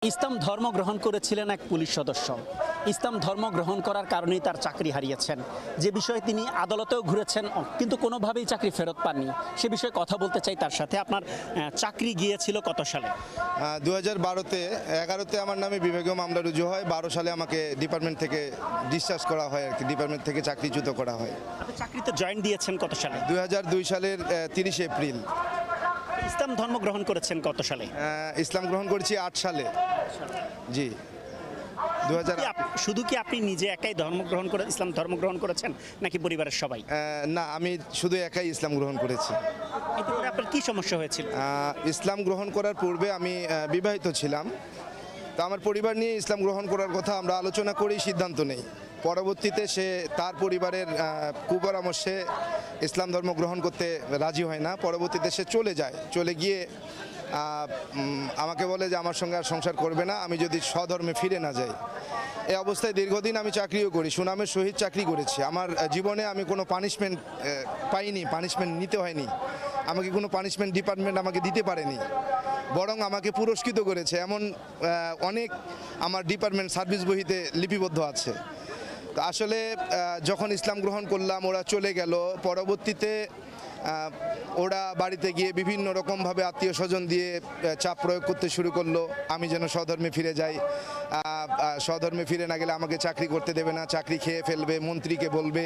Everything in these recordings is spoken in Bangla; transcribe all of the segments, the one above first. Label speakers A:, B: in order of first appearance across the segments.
A: ইসলাম ধর্ম গ্রহণ করেছিলেন এক পুলিশ সদস্য। ইসলাম ধর্ম গ্রহণ করার কারণেই তার চাকরি হারিয়েছেন, যে বিষয়ে তিনি আদালতেও ঘুরেছেন কিন্তু কোনোভাবেই চাকরি ফেরত পাননি। সে বিষয়ে কথা বলতে চাই তার সাথে। আপনার চাকরি গিয়েছিল কত সালে?
B: 2012-তে 11-তে আমার নামে বিভাগীয় মামলা রুজু হয়। 12 সালে আমাকে ডিপার্টমেন্ট থেকে ডিসচার্জ করা হয়, আর কি ডিপার্টমেন্ট থেকে চাকরিচ্যুত করা হয়।
A: আপনি চাকরিতে জয়েন দিয়েছেন কত সালে?
B: 2002 সালের 30 এপ্রিল।
A: ইসলাম ধর্ম গ্রহণ করেছেন কত সালে?
B: ইসলাম গ্রহণ করেছি 8 সালে। জি, 2000।
A: শুধু কি আপনি নিজে একাই ইসলাম ধর্ম গ্রহণ করেছেন নাকি পরিবারের সবাই?
B: না, আমি শুধু একাই ইসলাম গ্রহণ করেছি।
A: এতে করে আপনার কি সমস্যা হয়েছিল?
B: ইসলাম গ্রহণ করার পূর্বে আমি বিবাহিত ছিলাম। তো আমার পরিবার নিয়ে ইসলাম গ্রহণ করার কথা আমরা আলোচনা করেই সিদ্ধান্ত নেই। পরবর্তীতে সে তার পরিবারের কুপরামর্শে ইসলাম ধর্ম গ্রহণ করতে রাজি হয় না। পরবর্তীতে সে চলে গিয়ে আমাকে বলে যে আমার সঙ্গে আর সংসার করবে না আমি যদি স্বধর্মে ফিরে না যাই। এই অবস্থায় দীর্ঘদিন আমি চাকরিও করি, সুনামের সহিত চাকরি করেছি। আমার জীবনে আমি কোনো পানিশমেন্ট পাইনি, পানিশমেন্ট নিতে হয়নি। আমাকে কোনো পানিশমেন্ট ডিপার্টমেন্ট আমাকে দিতে পারেনি, বরং আমাকে পুরস্কৃত করেছে। এমন অনেক আমার ডিপার্টমেন্ট সার্ভিস বহিতে লিপিবদ্ধ আছে। তো আসলে যখন ইসলাম গ্রহণ করলাম, ওরা চলে গেল। পরবর্তীতে ওরা বাড়িতে গিয়ে বিভিন্ন রকমভাবে আত্মীয় স্বজন দিয়ে চাপ প্রয়োগ করতে শুরু করলো আমি যেন স্বধর্মে ফিরে যাই। স্বধর্মে ফিরে না গেলে আমাকে চাকরি করতে দেবে না, চাকরি খেয়ে ফেলবে, মন্ত্রীকে বলবে,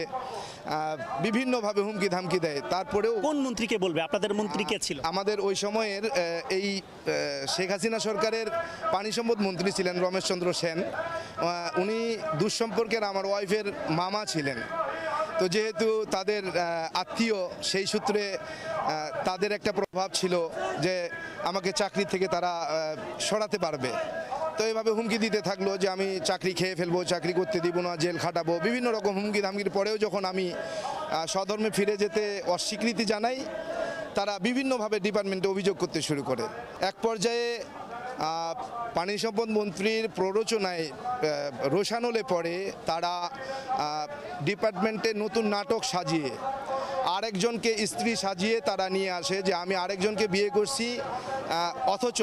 B: বিভিন্নভাবে হুমকি ধামকি দেয়। তারপরেও
A: কোন মন্ত্রীকে বলবে? আপনাদের মন্ত্রী কে ছিল?
B: আমাদের ওই সময়ের এই শেখ হাসিনা সরকারের পানি সম্পদ মন্ত্রী ছিলেন রমেশচন্দ্র সেন। উনি দুঃসম্পর্কের আমার ওয়াইফের মামা ছিলেন। তো যেহেতু তাদের আত্মীয়, সেই সূত্রে তাদের একটা প্রভাব ছিল যে আমাকে চাকরি থেকে তারা সরাতে পারবে। তো এইভাবে হুমকি দিতে থাকলো যে আমি চাকরি খেয়ে ফেলবো, চাকরি করতে দিব না, জেল খাটাবো, বিভিন্ন রকম হুমকি ধামকির পরেও যখন আমি স্বধর্মে ফিরে যেতে অস্বীকৃতি জানাই, তারা বিভিন্নভাবে ডিপার্টমেন্টে অভিযোগ করতে শুরু করে। এক পর্যায়ে পানি সম্পদ মন্ত্রীর প্ররোচনায় রোষানলে পড়ে তারা ডিপার্টমেন্টে নতুন নাটক সাজিয়ে আরেকজনকে স্ত্রী সাজিয়ে তারা নিয়ে আসে যে আমি আরেকজনকে বিয়ে করছি, অথচ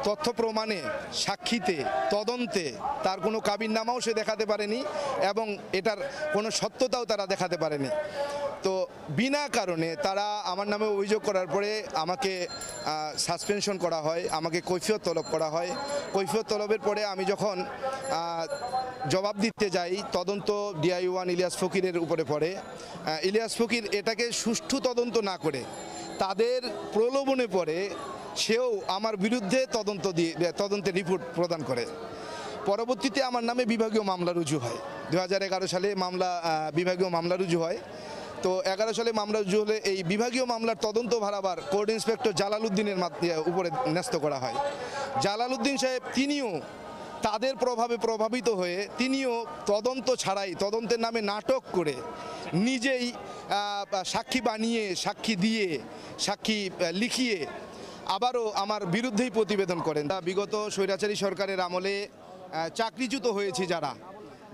B: তথ্য প্রমাণে, সাক্ষীতে, তদন্তে তার কোনো কাবিননামাও সে দেখাতে পারেনি এবং এটার কোনো সত্যতাও তারা দেখাতে পারেনি। তো বিনা কারণে তারা আমার নামে অভিযোগ করার পরে আমাকে সাসপেনশন করা হয়, আমাকে কৈফিয়ত তলব করা হয়। কৈফিয়ত তলবের পরে আমি যখন জবাব দিতে যাই, তদন্ত DI-1 ইলিয়াস ফকিরের উপরে পড়ে। ইলিয়াস ফকির এটাকে সুষ্ঠু তদন্ত না করে তাদের প্রলোভনে পড়ে সেও আমার বিরুদ্ধে তদন্তের রিপোর্ট প্রদান করে। পরবর্তীতে আমার নামে বিভাগীয় মামলা রুজু হয়। 2011 সালে বিভাগীয় মামলা রুজু হয়। তো 11 সালে মামলা রুজু হলে এই বিভাগীয় মামলার তদন্ত ভারাবার কোর্ট ইন্সপেক্টর জালালউদ্দিনের উপরে ন্যস্ত করা হয়। জালালউদ্দিন সাহেব তিনিও তাদের প্রভাবে প্রভাবিত হয়ে তিনিও তদন্ত ছাড়াই, তদন্তের নামে নাটক করে নিজেই সাক্ষী বানিয়ে, সাক্ষী দিয়ে, সাক্ষী লিখিয়ে আবারও আমার বিরুদ্ধেই প্রতিবেদন করেন। বিগত স্বৈরাচারী সরকারের আমলে চাকরিচ্যুত হয়েছি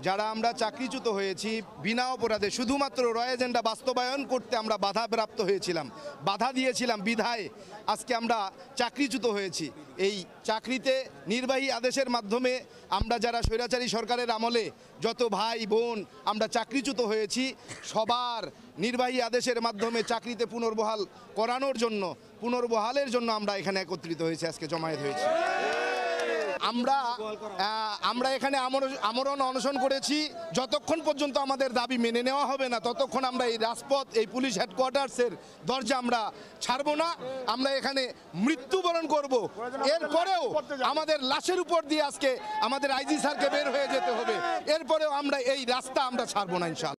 B: যারা আমরা চাকরিচ্যুত হয়েছি বিনা অপরাধে, শুধুমাত্র র এজেন্ডা বাস্তবায়ন করতে আমরা বাধাপ্রাপ্ত হয়েছিলাম, বাধা দিয়েছিলাম বিধায় আজকে আমরা চাকরিচ্যুত হয়েছি। এই চাকরিতে নির্বাহী আদেশের মাধ্যমে আমরা যারা স্বৈরাচারী সরকারের আমলে যত ভাই বোন আমরা চাকরিচ্যুত হয়েছি, সবার নির্বাহী আদেশের মাধ্যমে চাকরিতে পুনর্বহালের জন্য আমরা এখানে একত্রিত হয়েছি, আজকে জমায়েত হয়েছি। আমরা এখানে আমরণ অনশন করেছি। যতক্ষণ পর্যন্ত আমাদের দাবি মেনে নেওয়া হবে না, ততক্ষণ আমরা এই রাজপথ, এই পুলিশ হেডকোয়ার্টার্সের দরজা আমরা ছাড়বো না। আমরা এখানে মৃত্যুবরণ করব। এরপরেও আমাদের লাশের উপর দিয়ে আজকে আমাদের IG স্যারকে বের হয়ে যেতে হবে। এরপরেও আমরা এই রাস্তা আমরা ছাড়বো না ইনশাআল্লাহ।